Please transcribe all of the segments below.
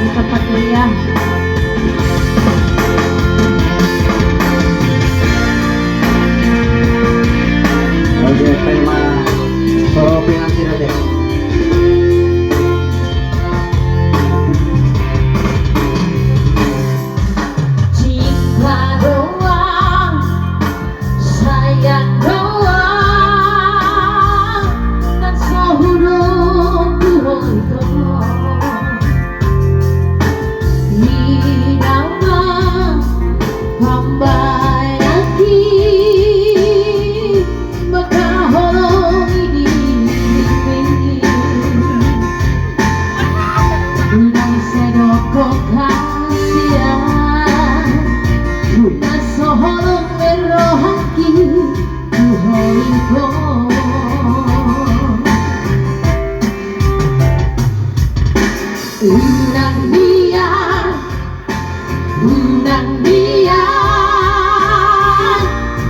di tempat ini ya. Oke, terima solo pengantin aja. Cinta doang, sayang doang, dan sahurung buhol Unang dia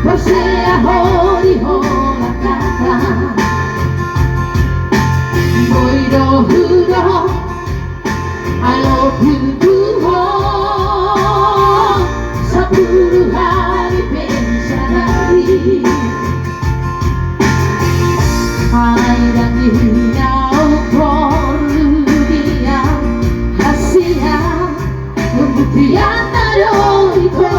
pasea hori hola kata Moiro huro I love you Tuhan 10 hari pensari Hai dan dinau perlu dia hasia Pembuktian taruhiko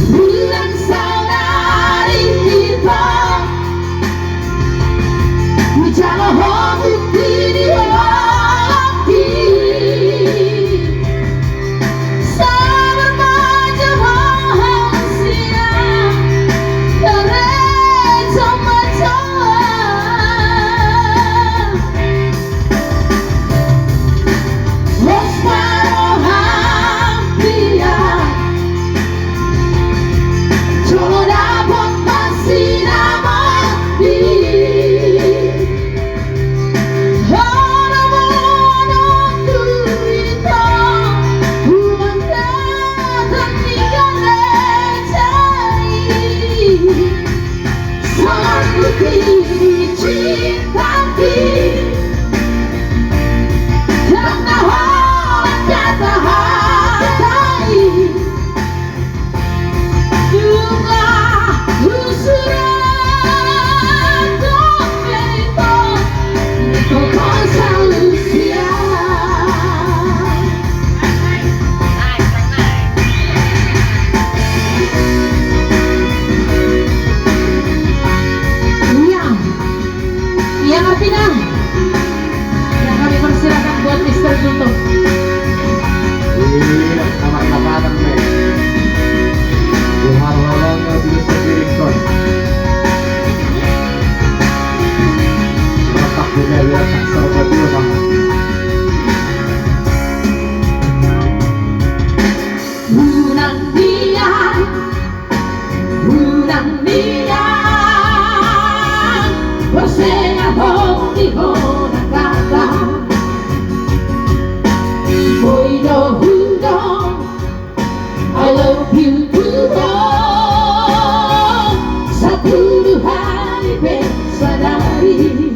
Bulan saudari kita Bicara bukti di hati Sabar macam siang Keren Yang artinya yang kami persilakan buat Mister Tutup. Iya, sama makanan nih. Buhar walang nggak bisa diringkon. Letak dunia biar tak serba dulu sama. Unang dia Bersenya honi hona kata Moino hudong I love you Tuhan 10 hari pensadari